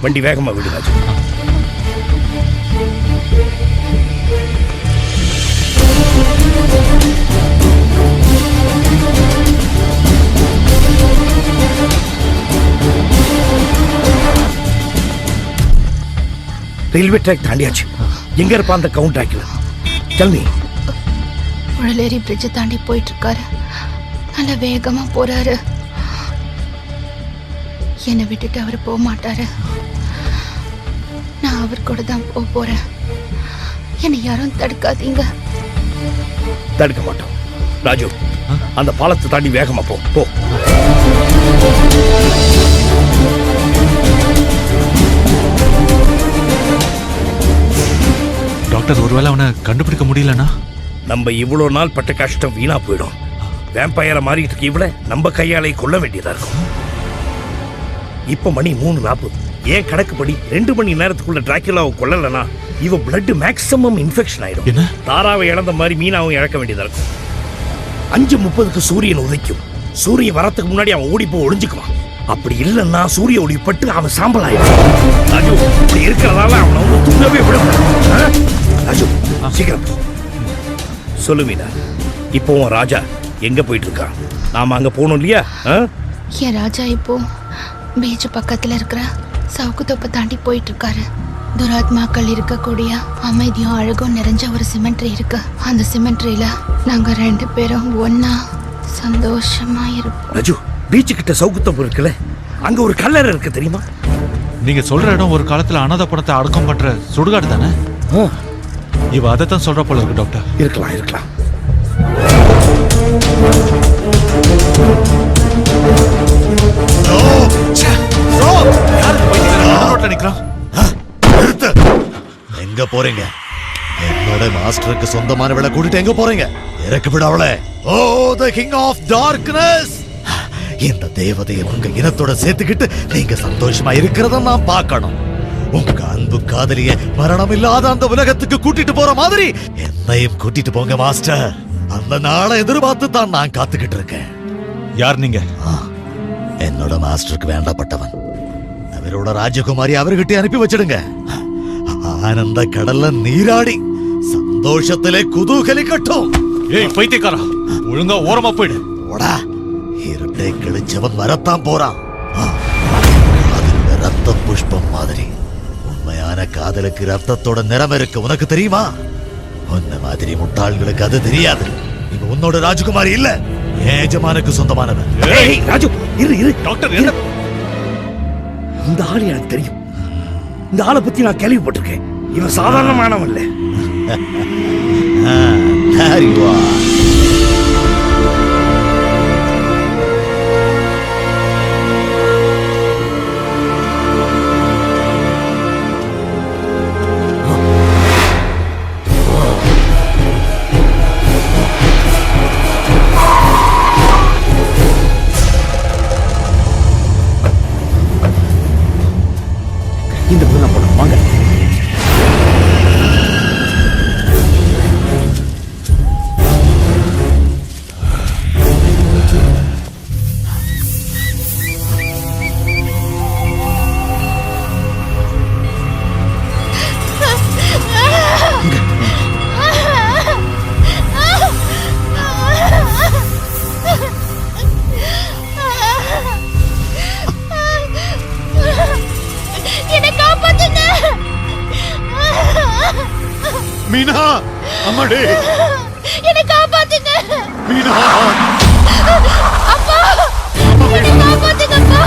வண்டி வேகமா விடு ராஜு. Railway track தாண்டியாச்சு. எங்க இருப்பா அந்த கவுண்ட் ட்ராக்ல? செல்வி உழலேரி பிரிட்ஜ் தாண்டி போயிட்டு இருக்காரு. நல்ல வேகமா போறாரு. என்னை விட்டுட்டு அவர் போக மாட்டாரு. நான் அவர் கூட தான் போறேன். என்னை யாரும் தடுக்காதீங்க. தடுக்க மாட்டோம் ராஜு. அந்த பாலத்தை தாண்டி வேகமா போ. டாக்டர், ஒருவேளை அவனை கண்டுபிடிக்க முடியலனா நம்ம இவ்வளவு நாள் பட்ட கஷ்டம் வீணா போயிடும். வேம்பயரை மாறிட்டு இருக்க இவளை நம்ம கையாலே கொல்ல வேண்டியதா இருக்கும். இப்ப மணி 3:40. ஏன் கணக்குப்படி 2 மணி நேரத்துக்குள்ள டிராக்குலாவை கொல்லலனா இவ பிளட் மேக்ஸிமம் இன்ஃபெக்ஷன் ஆயிடும். என்ன? தாராவை இழந்த மாதிரி மீனாவும் இழக்க வேண்டியதா இருக்கும். 5:30க்கு சூரியன் உதைக்கும். சூரியன் வரத்துக்கு முன்னாடி அவன் ஓடி போய் ஒளிஞ்சுக்குவான். அப்படி இல்லைன்னா சூரிய ஒளி பட்டு அவன் சாம்பல் ஆயிடும். ராஜு, இப்படி இருக்கிறதால அவனை வந்து தூங்கவே விடக்கூடாது. ராஜு, சீக்கிரம் சொல்லு மீனா. இப்போ ராஜா எங்க போயிட்டு இருக்கான்? நாம அங்க போகணும் இல்லையா? என் ராஜா இப்போ பீச் பக்கத்துல இருக்கிற சவுக்கு தொப்பை தாண்டி போயிட்டு இருக்காரு. துராத்மாக்கள் இருக்கக்கூடிய அமைதியும் அழகும் நிறைஞ்ச ஒரு சிமெண்ட்ரி இருக்கு. அந்த சிமெண்ட்ரியில நாங்க 2 பேரும் ஒன்னா சந்தோஷமா இருப்போம். ராஜு, பீச்சு கிட்ட சவுக்கு தொப்பு இருக்குல்ல, அங்க ஒரு கல்லறை இருக்கு தெரியுமா? நீங்க சொல்ற இடம் ஒரு காலத்துல அனாதை பணத்தை அடக்கம் பண்ற சுடுகாடு தானே? இவ அதைத்தான் சொல்ற போல இருக்கு டாக்டர். இருக்கலாம். எங்க போறீங்க? என்னோட மாஸ்டருக்கு சொந்தமான விலை கூட்டிட்டு எங்க போறீங்க? இறக்கு விட அவளை. ஓ, தி கிங் ஆஃப் டார்க்னஸ். இந்த தேவதையை உங்க இனத்தோட சேர்த்துக்கிட்டு நீங்க சந்தோஷமா இருக்கிறத நான் பார்க்கணும். உங்க அன்பு காதலிய மரணம் இல்லாத அந்த உலகத்துக்கு கூட்டிட்டு போற மாதிரி என்னையும் கூட்டிட்டு போங்க மாஸ்டர். அந்த நாளை எதிர்பார்த்து தான் நான் காத்துக்கிட்டு இருக்கேன். யார் நீங்க? என்னோட மாஸ்டருக்கு வேண்டப்பட்டவன். அவரோட ராஜகுமாரி அவர்கிட்ட அனுப்பி வச்சிடுங்க. ஆனந்த கடல்ல நீராடி சந்தோஷத்திலே குதூகலிக்கட்டும். ஏய் பைத்தியக்காரா, ஒழுங்கா ஓரமா போயிடு. ஓடா, இருட்டை கிழிச்சவன் வரத்தான் போறான். அது ரத்த புஷ்பம் மாதிரி. உண்மையான காதலுக்கு ரத்தத்தோட நிறம் இருக்கு, உனக்கு தெரியுமா? உன்ன மாதிரி முட்டாள்களுக்கு அது தெரியாது. இவன் உன்னோட ராஜகுமாரி இல்ல, ஏஜமானுக்கு சொந்தமானவன். ராஜு, இரு. டாக்டர், என்ன? இந்த ஆள் எனக்கு தெரியும். இந்த ஆளை பத்தி நான் கேள்விப்பட்டிருக்கேன். இவன் சாதாரணமானவன் இல்ல. இந்த பொண்ணை போனோம் வாங்க. மீனா, அம்மாடி, என்னை காப்பாத்துங்க. மீனா, அப்பா, என்னை காப்பாத்துங்க அப்பா.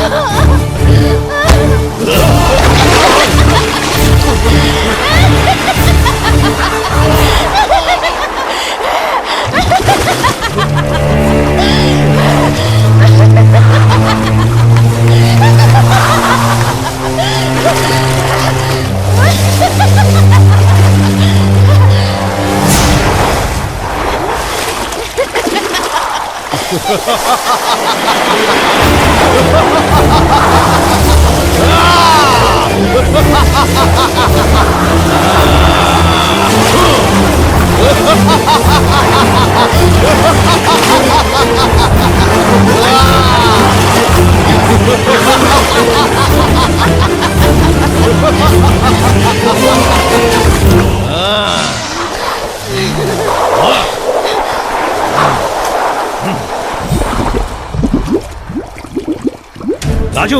ராஜு,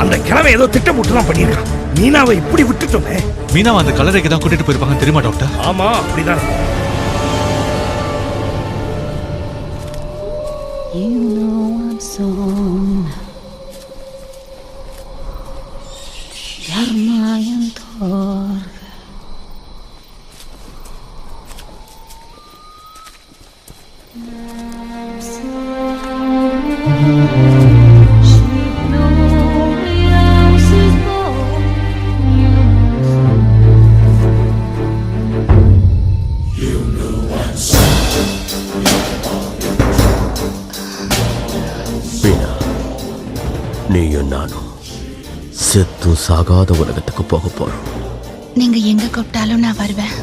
அந்த கிழமை ஏதோ திட்டமிட்டுலாம் பண்ணியிருக்கான். மீனாவை இப்படி விட்டுட்டோமே. மீனாவை அந்த கல்லறைக்கு தான் கூட்டிட்டு போயிருப்பாங்க தெரியுமா டாக்டர்? ஆமா, அப்படிதான். நீயும் நானும் செத்து சாகாத உலகத்துக்கு போக போறோம். நீங்க எங்க கூப்பிட்டாலும் நான் வருவேன்.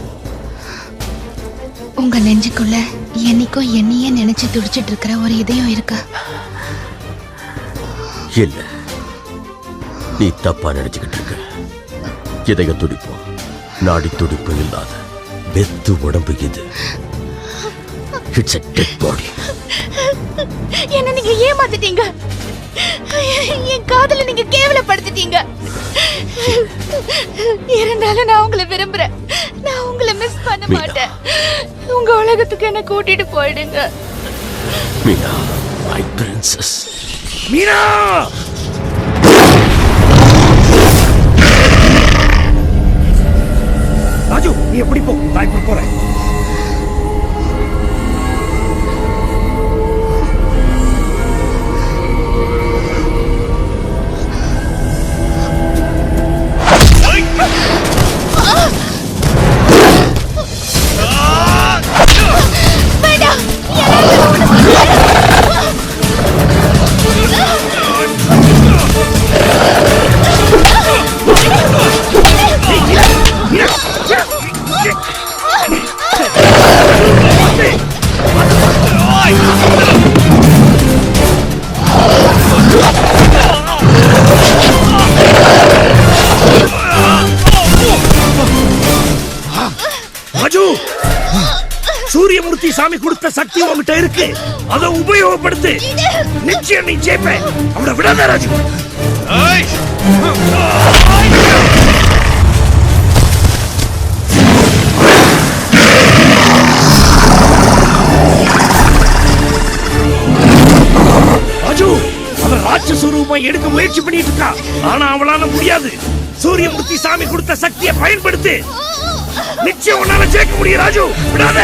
உங்க நெஞ்சுக்குள்ள என்னைக்கும் என்னையே நினைச்சு துடிச்சிட்டு இருக்கிற ஒரு இதயம் இருக்கு. இல்ல, நீ தப்பா நினைச்சுக்கிட்டு இருக்க. இதய துடிப்போம் நாடி துடிப்பு இல்லாத வெத்து உடம்பு இது. It's a dead body. என்ன நீங்க ஏமாத்திட்டீங்க. என் காதல நீங்க கேவலப்படுத்திட்டீங்க. இருந்தாலும் நான் உங்களை விரும்புறேன். நான் உங்களை மிஸ் பண்ண மாட்டேன். உங்க உலகத்துக்கு என்ன கூட்டிட்டு போயிடுங்க. Meena, my princess. மீனா! ராஜு, நீ எப்படி போ, நான் இப்ப போறேன். ராஜு, சூரியமூர்த்தி சாமி கொடுத்த சக்தி உன்கிட்ட இருக்கு. அதை உபயோகப்படுத்து. நிச்சயம் நீ ஜெயிப்ப. அவனை விடாத ராஜு. ராஜு, அவன் ராட்சஸ்வரூபமா எடுக்க முயற்சி பண்ணிட்டு இருக்கா. ஆனா அவளால முடியாது. சூரியமூர்த்தி சாமி கொடுத்த சக்தியை பயன்படுத்து. நிச்சயம் உன்னால ஜெயிக்க முடியும் ராஜு. விடாத.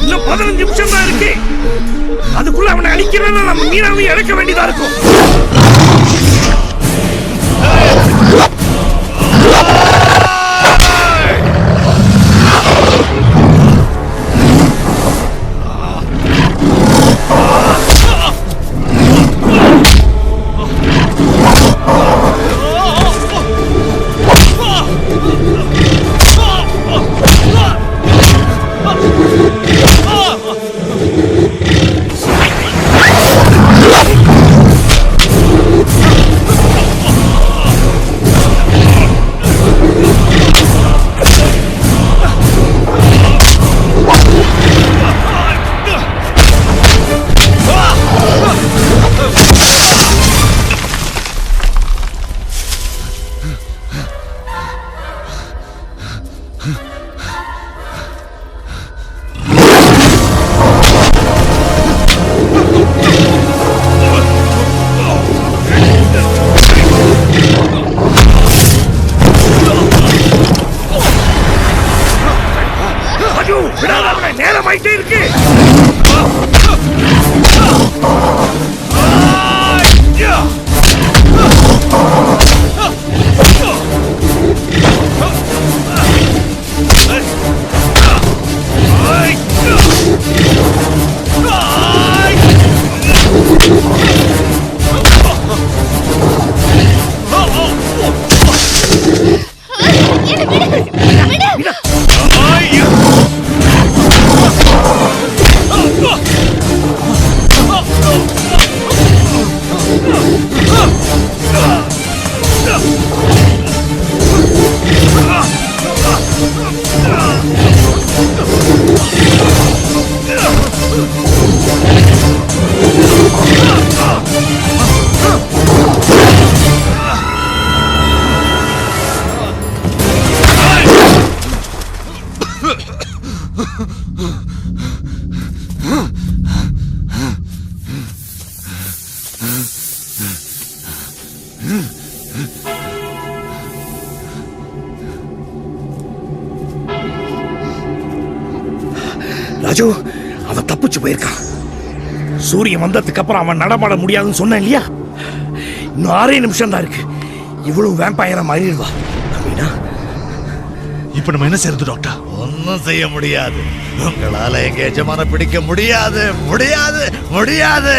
இன்னும் 15 நிமிஷம் தான் இருக்கு. அதுக்குள்ள அவனை அழிக்கிறேன்னா நம்ம மீனாவை இறக்க வேண்டியதா இருக்கும். ராஜு, அவன் தப்பிச்சு போயிருக்கான். சூரியன் வந்ததுக்கு அப்புறம் அவன் நடமாட முடியாதுன்னு சொன்னேன் இல்லையா? இன்னும் 6 நிமிஷம் தான் இருக்கு. இவ்வளவு வேம்பயரா மாறிடுவா. அப்படின்னா இப்ப நம்ம என்ன செய்யறது டாக்டர்? ஒன்னும் செய்ய முடியாது. உங்களால எங்க எஜமான பிடிக்க முடியாது, முடியாது, முடியாது.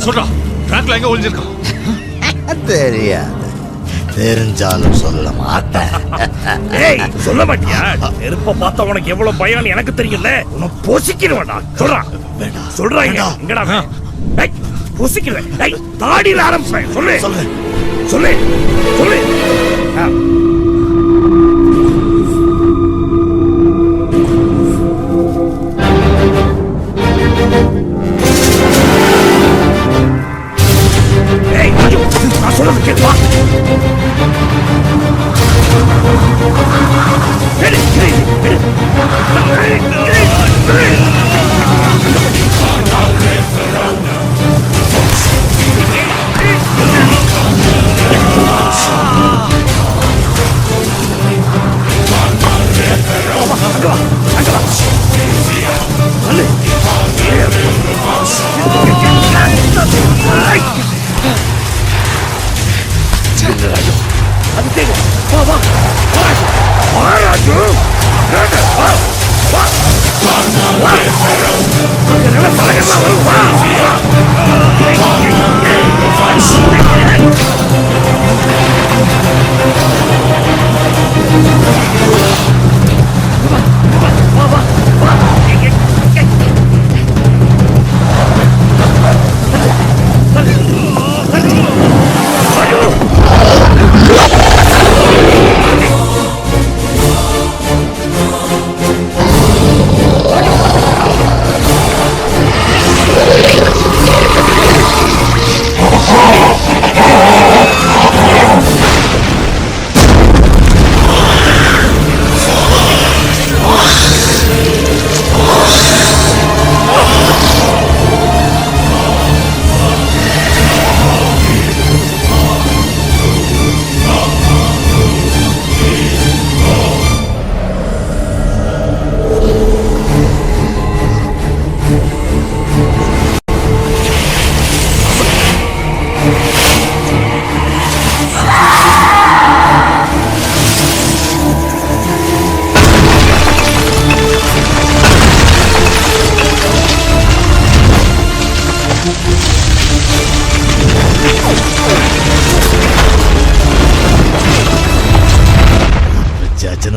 சொல்றா, பிராங்க்ல எங்க ஒளிஞ்சிருக்கான்? தெரியாது. தெரிஞ்சாலும் சொல்ல மாட்டேன். ஏய், சொல்ல மாட்டியா? நெருப்ப பார்த்தா உனக்கு எவ்வளவு பயம்னு எனக்கு தெரியல. உன்னை பொசிக்கிடுவேன்டா. சொல்றான், சொல்றாங்க. எங்கடா அவன்? டேய், பொசிக்கிறேன். டேய், தாடியில ஆரம்பிச்சேன். சொல்லு, சொல்லு, சொல்லு, சொல்லு. ஏய், ராஜு, நான் சொல்றது கேட்பா.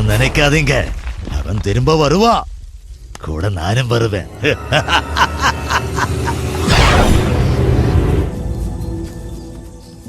நினைக்காதீங்க, அவன் திரும்ப வருவான். கூட நானும் வருவேன்.